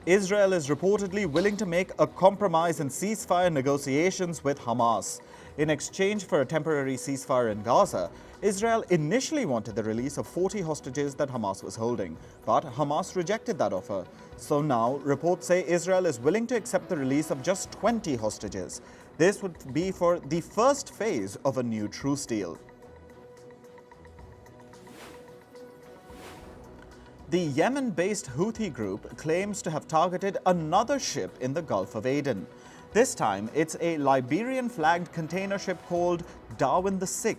Israel is reportedly willing to make a compromise in ceasefire negotiations with Hamas. In exchange for a temporary ceasefire in Gaza, Israel initially wanted the release of 40 hostages that Hamas was holding, but Hamas rejected that offer. So now, reports say Israel is willing to accept the release of just 20 hostages. This would be for the first phase of a new truce deal. The Yemen-based Houthi group claims to have targeted another ship in the Gulf of Aden. This time, it's a Liberian-flagged container ship called Darwin VI,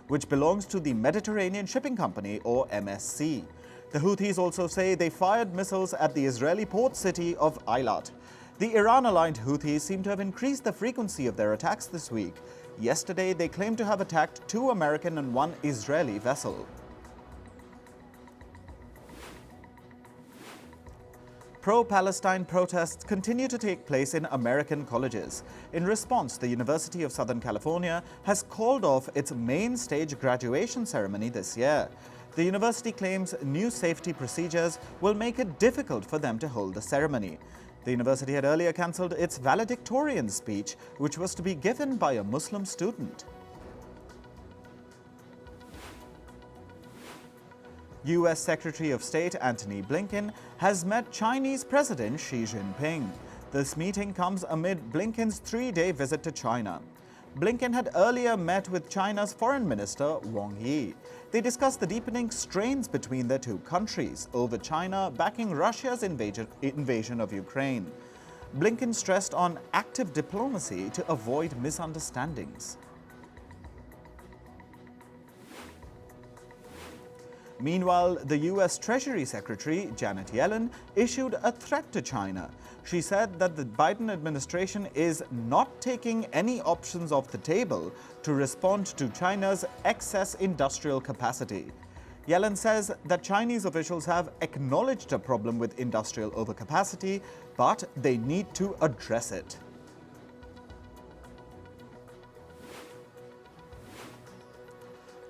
which belongs to the Mediterranean Shipping Company, or MSC. The Houthis also say they fired missiles at the Israeli port city of Eilat. The Iran-aligned Houthis seem to have increased the frequency of their attacks this week. Yesterday, they claimed to have attacked 2 American and 1 Israeli vessel. Pro-Palestine protests continue to take place in American colleges. In response, the University of Southern California has called off its main stage graduation ceremony this year. The university claims new safety procedures will make it difficult for them to hold the ceremony. The university had earlier cancelled its valedictorian speech, which was to be given by a Muslim student. U.S. Secretary of State Antony Blinken has met Chinese President Xi Jinping. This meeting comes amid Blinken's 3-day visit to China. Blinken had earlier met with China's Foreign Minister Wang Yi. They discussed the deepening strains between their two countries over China backing Russia's invasion of Ukraine. Blinken stressed on active diplomacy to avoid misunderstandings. Meanwhile, the U.S. Treasury Secretary, Janet Yellen, issued a threat to China. She said that the Biden administration is not taking any options off the table to respond to China's excess industrial capacity. Yellen says that Chinese officials have acknowledged a problem with industrial overcapacity, but they need to address it.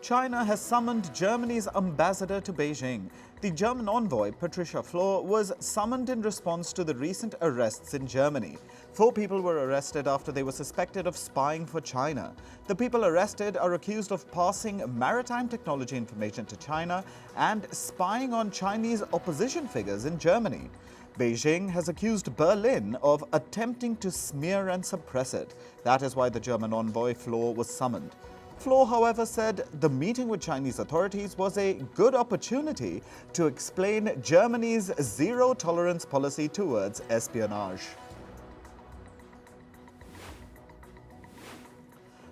China has summoned Germany's ambassador to Beijing. The German envoy, Patricia Flohr, was summoned in response to the recent arrests in Germany. 4 people were arrested after they were suspected of spying for China. The people arrested are accused of passing maritime technology information to China and spying on Chinese opposition figures in Germany. Beijing has accused Berlin of attempting to smear and suppress it. That is why the German envoy Flohr was summoned. Flohr, however, said the meeting with Chinese authorities was a good opportunity to explain Germany's zero-tolerance policy towards espionage.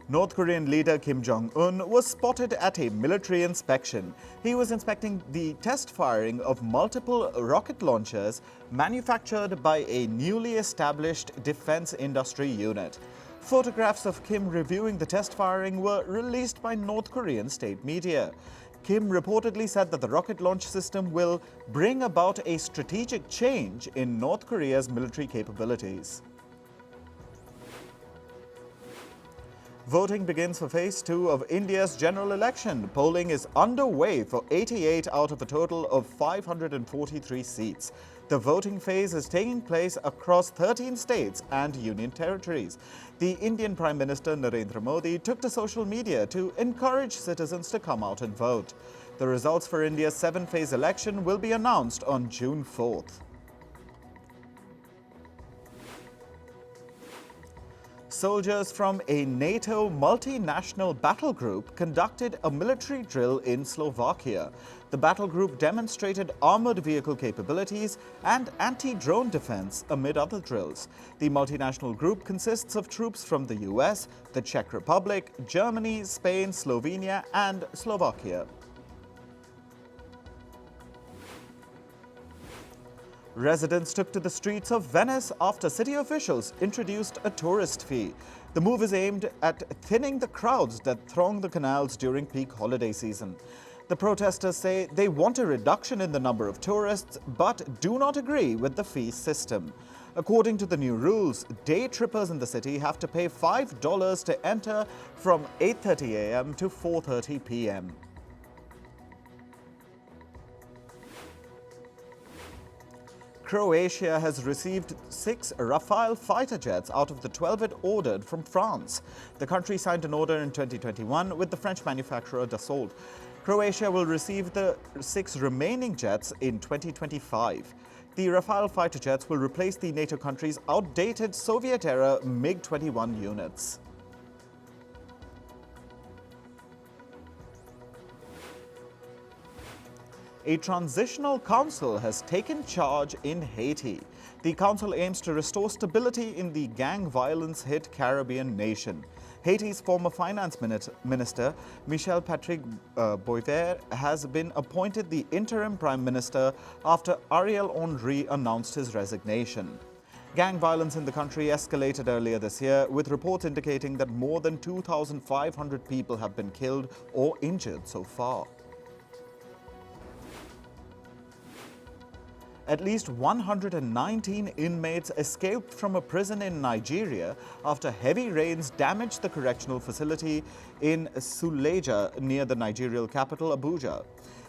North Korean leader Kim Jong-un was spotted at a military inspection. He was inspecting the test firing of multiple rocket launchers manufactured by a newly established defense industry unit. Photographs of Kim reviewing the test firing were released by North Korean state media. Kim reportedly said that the rocket launch system will bring about a strategic change in North Korea's military capabilities. Voting begins for Phase 2 of India's general election. Polling is underway for 88 out of a total of 543 seats. The voting phase is taking place across 13 states and union territories. The Indian Prime Minister Narendra Modi took to social media to encourage citizens to come out and vote. The results for India's 7-phase election will be announced on June 4th. Soldiers from a NATO multinational battle group conducted a military drill in Slovakia. The battle group demonstrated armored vehicle capabilities and anti-drone defense amid other drills. The multinational group consists of troops from the US, the Czech Republic, Germany, Spain, Slovenia, and Slovakia. Residents took to the streets of Venice after city officials introduced a tourist fee. The move is aimed at thinning the crowds that throng the canals during peak holiday season. The protesters say they want a reduction in the number of tourists, but do not agree with the fee system. According to the new rules, day trippers in the city have to pay $5 to enter from 8:30 a.m. to 4:30 p.m. Croatia has received 6 Rafale fighter jets out of the 12 it ordered from France. The country signed an order in 2021 with the French manufacturer Dassault. Croatia will receive the 6 remaining jets in 2025. The Rafale fighter jets will replace the NATO country's outdated Soviet-era MiG-21 units. A transitional council has taken charge in Haiti. The council aims to restore stability in the gang violence-hit Caribbean nation. Haiti's former finance minister, Michel Patrick Boisvert, has been appointed the interim prime minister after Ariel Henry announced his resignation. Gang violence in the country escalated earlier this year, with reports indicating that more than 2,500 people have been killed or injured so far. At least 119 inmates escaped from a prison in Nigeria after heavy rains damaged the correctional facility in Suleja near the Nigerian capital, Abuja.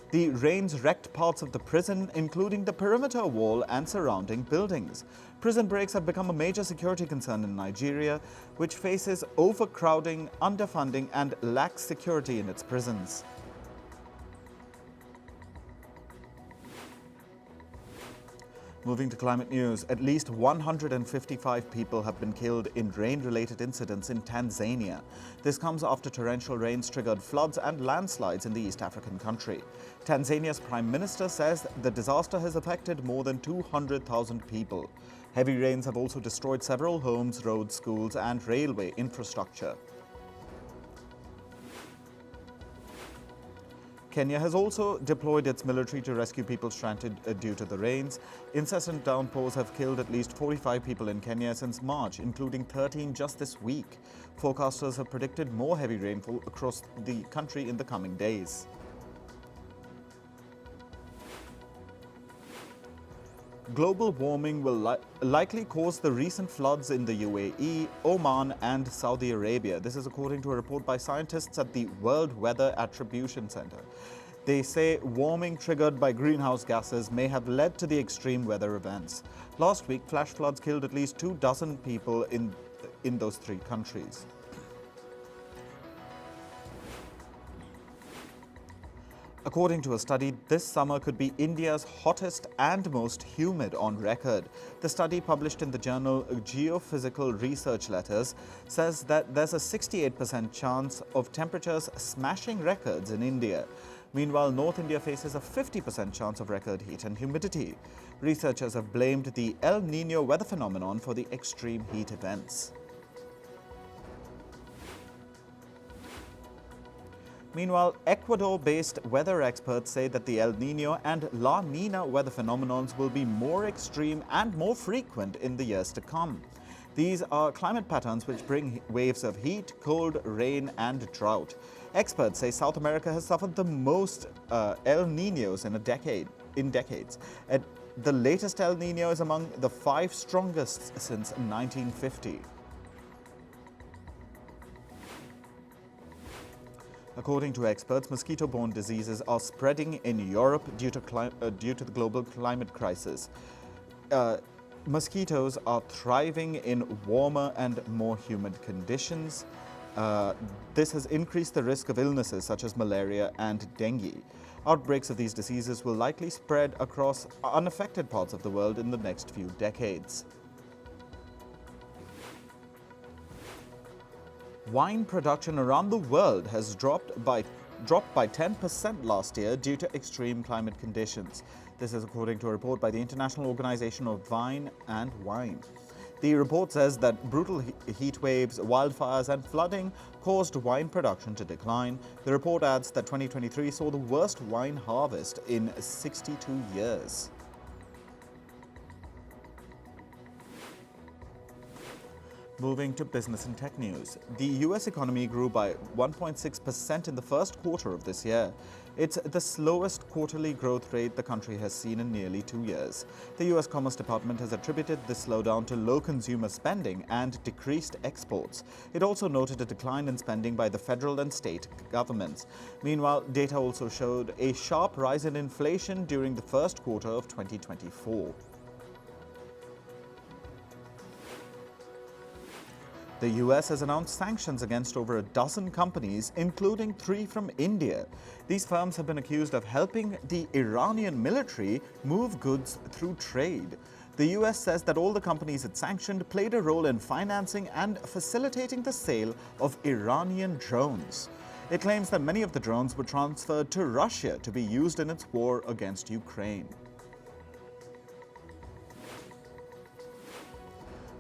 The rains wrecked parts of the prison, including the perimeter wall and surrounding buildings. Prison breaks have become a major security concern in Nigeria, which faces overcrowding, underfunding, and lacks security in its prisons. Moving to climate news, at least 155 people have been killed in rain-related incidents in Tanzania. This comes after torrential rains triggered floods and landslides in the East African country. Tanzania's prime minister says the disaster has affected more than 200,000 people. Heavy rains have also destroyed several homes, roads, schools, and railway infrastructure. Kenya has also deployed its military to rescue people stranded due to the rains. Incessant downpours have killed at least 45 people in Kenya since March, including 13 just this week. Forecasters have predicted more heavy rainfall across the country in the coming days. Global warming will likely cause the recent floods in the UAE, Oman, and Saudi Arabia. This is according to a report by scientists at the World Weather Attribution Center. They say warming triggered by greenhouse gases may have led to the extreme weather events. Last week, flash floods killed at least 24 people in those 3 countries. According to a study, this summer could be India's hottest and most humid on record. The study, published in the journal Geophysical Research Letters, says that there's a 68% chance of temperatures smashing records in India. Meanwhile, North India faces a 50% chance of record heat and humidity. Researchers have blamed the El Niño weather phenomenon for the extreme heat events. Meanwhile, Ecuador-based weather experts say that the El Niño and La Nina weather phenomenons will be more extreme and more frequent in the years to come. These are climate patterns which bring waves of heat, cold, rain, and drought. Experts say South America has suffered the most El Niños in decades. The latest El Niño is among the 5 strongest since 1950. According to experts, mosquito-borne diseases are spreading in Europe due to the global climate crisis. Mosquitoes are thriving in warmer and more humid conditions. This has increased the risk of illnesses such as malaria and dengue. Outbreaks of these diseases will likely spread across unaffected parts of the world in the next few decades. Wine production around the world has dropped by 10% last year due to extreme climate conditions. This is according to a report by the International Organization of Vine and Wine. The report says that brutal heat waves, wildfires, and flooding caused wine production to decline. The report adds that 2023 saw the worst wine harvest in 62 years. Moving to business and tech news. The US economy grew by 1.6% in the first quarter of this year. It's the slowest quarterly growth rate the country has seen in nearly 2 years. The US Commerce Department has attributed this slowdown to low consumer spending and decreased exports. It also noted a decline in spending by the federal and state governments. Meanwhile, data also showed a sharp rise in inflation during the first quarter of 2024. The US has announced sanctions against over a dozen companies, including 3 from India. These firms have been accused of helping the Iranian military move goods through trade. The US says that all the companies it sanctioned played a role in financing and facilitating the sale of Iranian drones. It claims that many of the drones were transferred to Russia to be used in its war against Ukraine.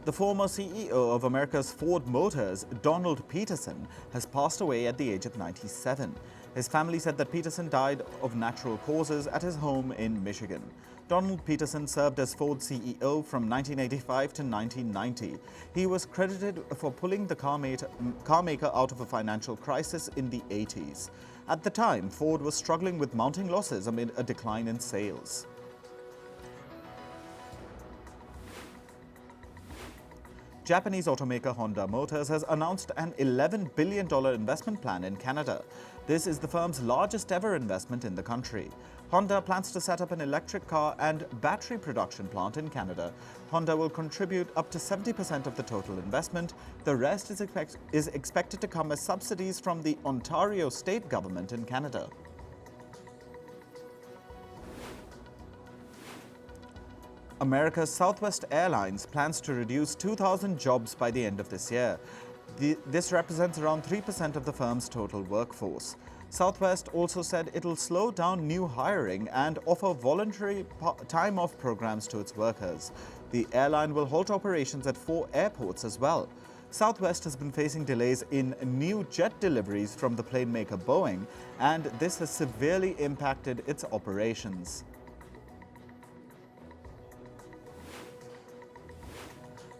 The former CEO of America's Ford Motors, Donald Peterson, has passed away at the age of 97. His family said that Peterson died of natural causes at his home in Michigan. Donald Peterson served as Ford CEO from 1985 to 1990. He was credited for pulling the car maker out of a financial crisis in the 80s. At the time, Ford was struggling with mounting losses amid a decline in sales. Japanese automaker Honda Motors has announced an $11 billion investment plan in Canada. This is the firm's largest ever investment in the country. Honda plans to set up an electric car and battery production plant in Canada. Honda will contribute up to 70% of the total investment. The rest is expected to come as subsidies from the Ontario state government in Canada. America's Southwest Airlines plans to reduce 2,000 jobs by the end of this year. This represents around 3% of the firm's total workforce. Southwest also said it'll slow down new hiring and offer voluntary time-off programs to its workers. The airline will halt operations at 4 airports as well. Southwest has been facing delays in new jet deliveries from the plane maker Boeing, and this has severely impacted its operations.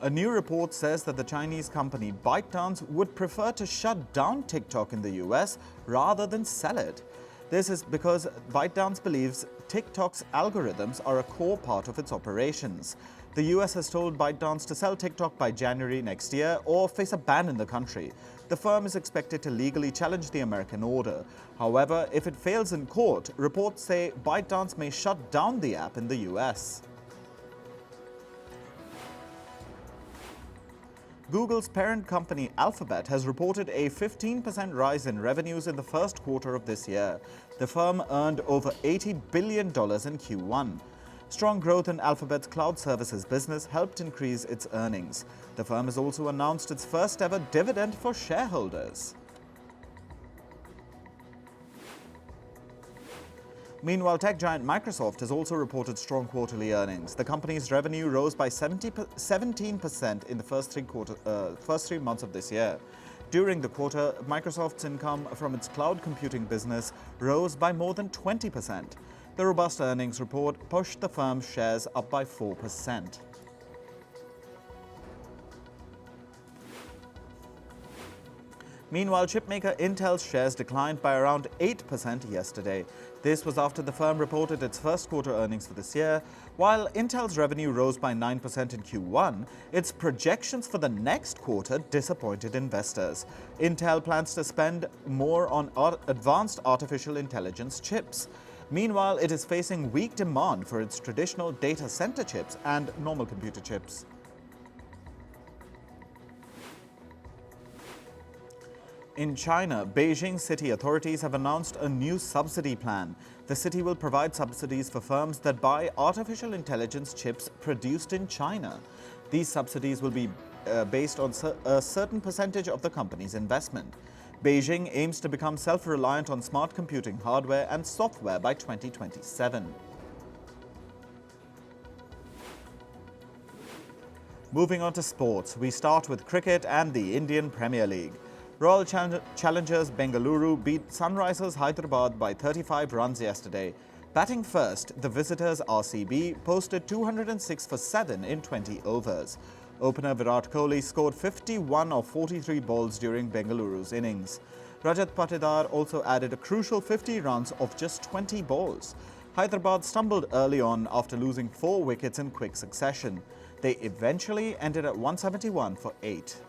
A new report says that the Chinese company ByteDance would prefer to shut down TikTok in the US rather than sell it. This is because ByteDance believes TikTok's algorithms are a core part of its operations. The US has told ByteDance to sell TikTok by January next year or face a ban in the country. The firm is expected to legally challenge the American order. However, if it fails in court, reports say ByteDance may shut down the app in the US. Google's parent company Alphabet has reported a 15% rise in revenues in the first quarter of this year. The firm earned over $80 billion in Q1. Strong growth in Alphabet's cloud services business helped increase its earnings. The firm has also announced its first ever dividend for shareholders. Meanwhile, tech giant Microsoft has also reported strong quarterly earnings. The company's revenue rose by 17% in the first 3 months of this year. During the quarter, Microsoft's income from its cloud computing business rose by more than 20%. The robust earnings report pushed the firm's shares up by 4%. Meanwhile, chipmaker Intel's shares declined by around 8% yesterday. This was after the firm reported its first quarter earnings for this year. While Intel's revenue rose by 9% in Q1, its projections for the next quarter disappointed investors. Intel plans to spend more on advanced artificial intelligence chips. Meanwhile, it is facing weak demand for its traditional data center chips and normal computer chips. In China, Beijing city authorities have announced a new subsidy plan. The city will provide subsidies for firms that buy artificial intelligence chips produced in China. These subsidies will be based on a certain percentage of the company's investment. Beijing aims to become self-reliant on smart computing hardware and software by 2027. Moving on to sports, we start with cricket and the Indian Premier League. Royal Challengers Bengaluru beat Sunrisers Hyderabad by 35 runs yesterday. Batting first, the visitors RCB posted 206 for 7 in 20 overs. Opener Virat Kohli scored 51 of 43 balls during Bengaluru's innings. Rajat Patidar also added a crucial 50 runs of just 20 balls. Hyderabad stumbled early on after losing 4 wickets in quick succession. They eventually ended at 171 for 8.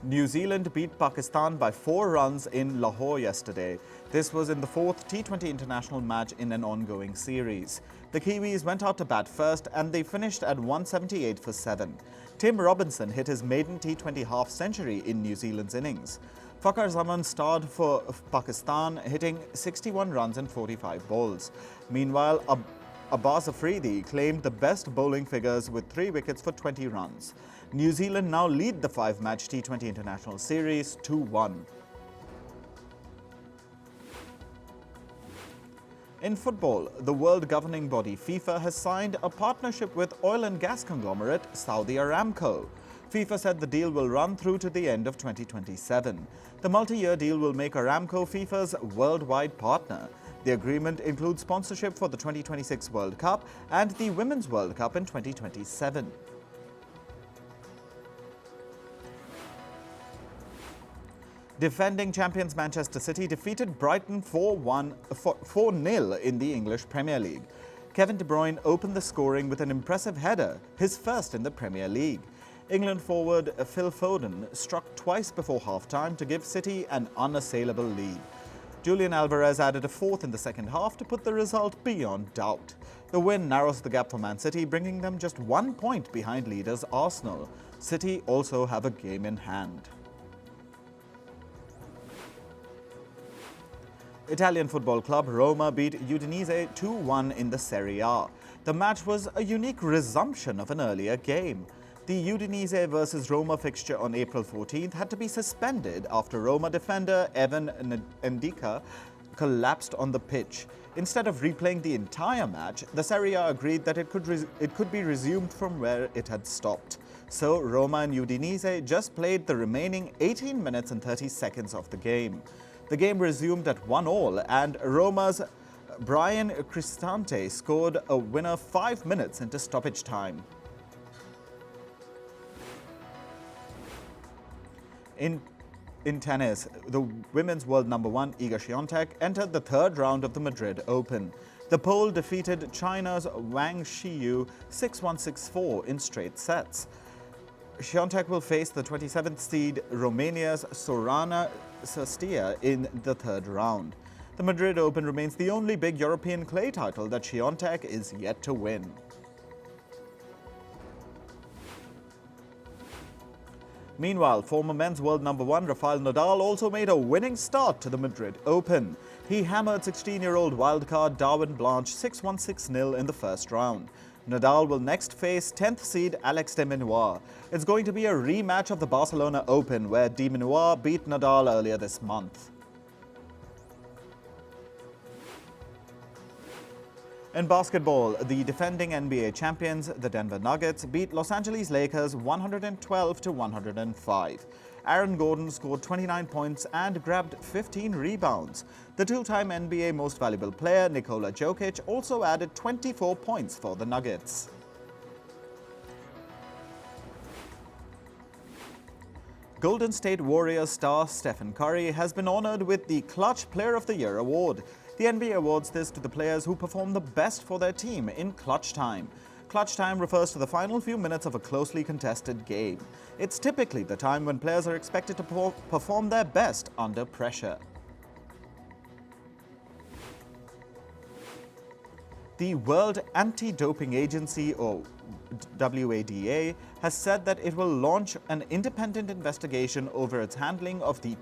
New Zealand beat Pakistan by 4 runs in Lahore yesterday. This was in the 4th T20 international match in an ongoing series. The Kiwis went out to bat first and they finished at 178 for 7. Tim Robinson hit his maiden T20 half-century in New Zealand's innings. Fakhar Zaman starred for Pakistan, hitting 61 runs and 45 balls. Meanwhile, Abbas Afridi claimed the best bowling figures with 3 wickets for 20 runs. New Zealand now lead the 5-match T20 international series 2-1. In football, the world governing body FIFA has signed a partnership with oil and gas conglomerate Saudi Aramco. FIFA said the deal will run through to the end of 2027. The multi-year deal will make Aramco FIFA's worldwide partner. The agreement includes sponsorship for the 2026 World Cup and the Women's World Cup in 2027. Defending champions Manchester City defeated Brighton 4-0 in the English Premier League. Kevin De Bruyne opened the scoring with an impressive header, his first in the Premier League. England forward Phil Foden struck twice before half-time to give City an unassailable lead. Julian Alvarez added a 4th in the second half to put the result beyond doubt. The win narrows the gap for Man City, bringing them just 1 point behind leaders Arsenal. City also have a game in hand. Italian football club Roma beat Udinese 2-1 in the Serie A. The match was a unique resumption of an earlier game. The Udinese vs Roma fixture on April 14th had to be suspended after Roma defender Evan Ndika collapsed on the pitch. Instead of replaying the entire match, the Serie A agreed that it could be resumed from where it had stopped. So Roma and Udinese just played the remaining 18 minutes and 30 seconds of the game. The game resumed at 1-1 and Roma's Brian Cristante scored a winner 5 minutes into stoppage time. In tennis, the women's world number 1 Iga Swiatek entered the 3rd round of the Madrid Open. The Pole defeated China's Wang Xiyu 6-1, 6-4 in straight sets. Swiatek will face the 27th seed Romania's Sorana Cîrstea in the 3rd round. The Madrid Open remains the only big European clay title that Swiatek is yet to win. Meanwhile, former men's world number 1 Rafael Nadal also made a winning start to the Madrid Open. He hammered 16-year-old wildcard Darwin Blanche 6-1, 6-0 in the first round. Nadal will next face 10th seed Alex de Minaur. It's going to be a rematch of the Barcelona Open, where de Minaur beat Nadal earlier this month. In basketball, the defending NBA champions, the Denver Nuggets, beat Los Angeles Lakers 112-105. Aaron Gordon scored 29 points and grabbed 15 rebounds. The two-time NBA Most Valuable Player, Nikola Jokic, also added 24 points for the Nuggets. Golden State Warriors star Stephen Curry has been honored with the Clutch Player of the Year award. The NBA awards this to the players who perform the best for their team in clutch time. Clutch time refers to the final few minutes of a closely contested game. It's typically the time when players are expected to perform their best under pressure. The World Anti-Doping Agency, or WADA, has said that it will launch an independent investigation over its handling of the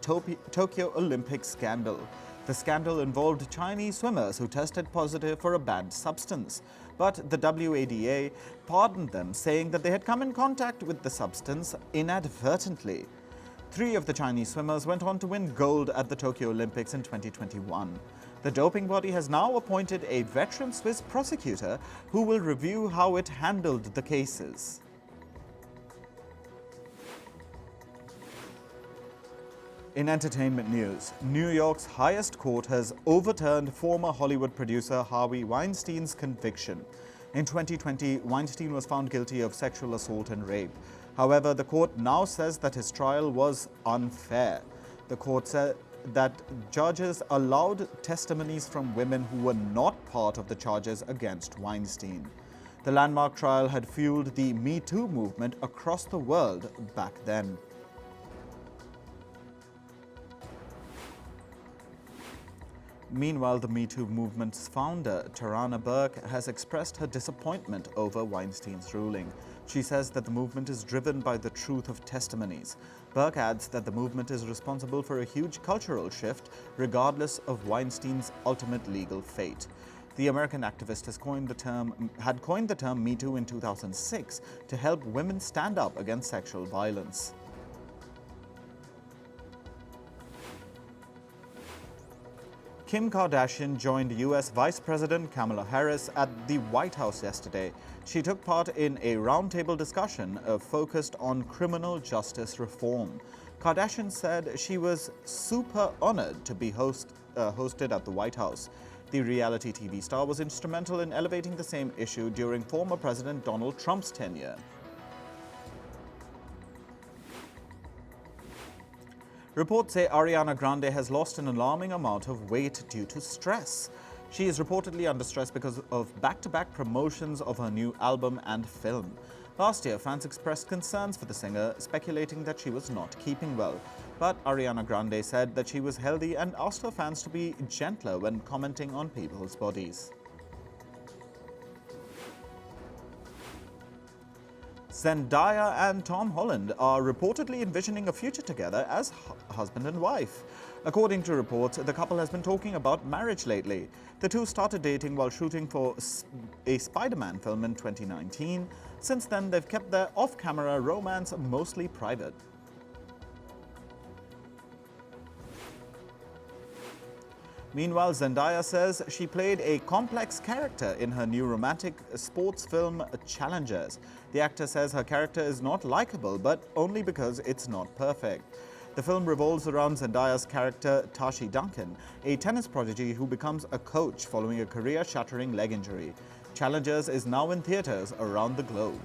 Tokyo Olympic scandal. The scandal involved Chinese swimmers who tested positive for a banned substance. But the WADA pardoned them, saying that they had come in contact with the substance inadvertently. 3 of the Chinese swimmers went on to win gold at the Tokyo Olympics in 2021. The doping body has now appointed a veteran Swiss prosecutor who will review how it handled the cases. In entertainment news, New York's highest court has overturned former Hollywood producer Harvey Weinstein's conviction. In 2020, Weinstein was found guilty of sexual assault and rape. However, the court now says that his trial was unfair. The court said that judges allowed testimonies from women who were not part of the charges against Weinstein. The landmark trial had fueled the Me Too movement across the world back then. Meanwhile, the Me Too movement's founder, Tarana Burke, has expressed her disappointment over Weinstein's ruling. She says that the movement is driven by the truth of testimonies. Burke adds that the movement is responsible for a huge cultural shift, regardless of Weinstein's ultimate legal fate. The American activist had coined the term Me Too in 2006 to help women stand up against sexual violence. Kim Kardashian joined U.S. Vice President Kamala Harris at the White House yesterday. She took part in a roundtable discussion focused on criminal justice reform. Kardashian said she was super honored to be hosted at the White House. The reality TV star was instrumental in elevating the same issue during former President Donald Trump's tenure. Reports say Ariana Grande has lost an alarming amount of weight due to stress. She is reportedly under stress because of back-to-back promotions of her new album and film. Last year, fans expressed concerns for the singer, speculating that she was not keeping well. But Ariana Grande said that she was healthy and asked her fans to be gentler when commenting on people's bodies. Zendaya and Tom Holland are reportedly envisioning a future together as husband and wife. According to reports, the couple has been talking about marriage lately. The two started dating while shooting for a Spider-Man film in 2019. Since then, they've kept their off-camera romance mostly private. Meanwhile, Zendaya says she played a complex character in her new romantic sports film, Challengers. The actor says her character is not likable, but only because it's not perfect. The film revolves around Zendaya's character, Tashi Duncan, a tennis prodigy who becomes a coach following a career-shattering leg injury. Challengers is now in theaters around the globe.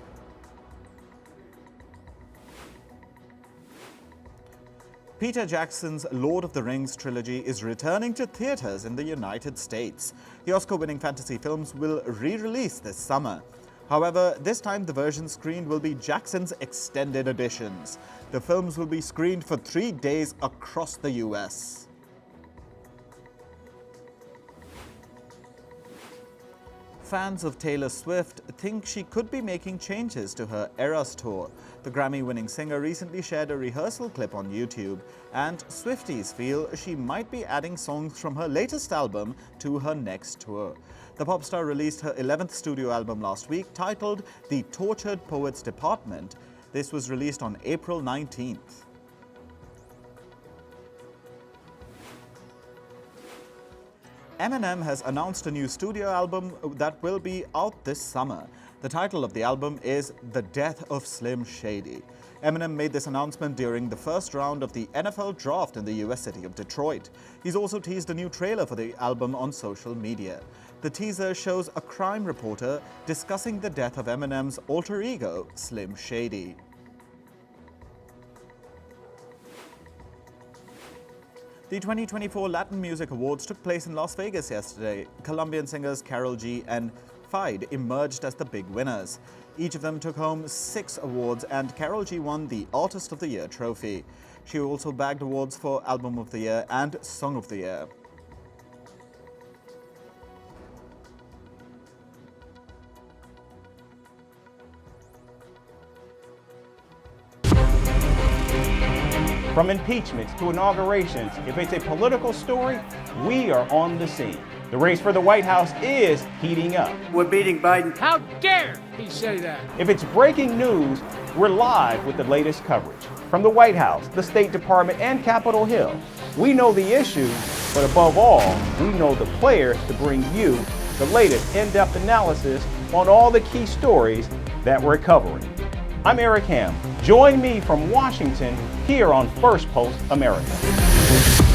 Peter Jackson's Lord of the Rings trilogy is returning to theaters in the United States. The Oscar-winning fantasy films will re-release this summer. However, this time the version screened will be Jackson's extended editions. The films will be screened for 3 days across the US. Fans of Taylor Swift think she could be making changes to her Eras tour. The Grammy-winning singer recently shared a rehearsal clip on YouTube, and Swifties feel she might be adding songs from her latest album to her next tour. The pop star released her 11th studio album last week, titled The Tortured Poets Department. This was released on April 19th. Eminem has announced a new studio album that will be out this summer. The title of the album is The Death of Slim Shady. Eminem made this announcement during the first round of the NFL draft in the US city of Detroit. He's also teased a new trailer for the album on social media. The teaser shows a crime reporter discussing the death of Eminem's alter ego, Slim Shady. The 2024 Latin Music Awards took place in Las Vegas yesterday. Colombian singers Karol G and Fide emerged as the big winners. Each of them took home 6 awards, and Karol G won the Artist of the Year trophy. She also bagged awards for Album of the Year and Song of the Year. From impeachments to inaugurations, if it's a political story, we are on the scene. The race for the White House is heating up. We're beating Biden. How dare he say that? If it's breaking news, we're live with the latest coverage. From the White House, the State Department, and Capitol Hill, we know the issues, but above all, we know the players to bring you the latest in-depth analysis on all the key stories that we're covering. I'm Eric Ham. Join me from Washington here on Firstpost America.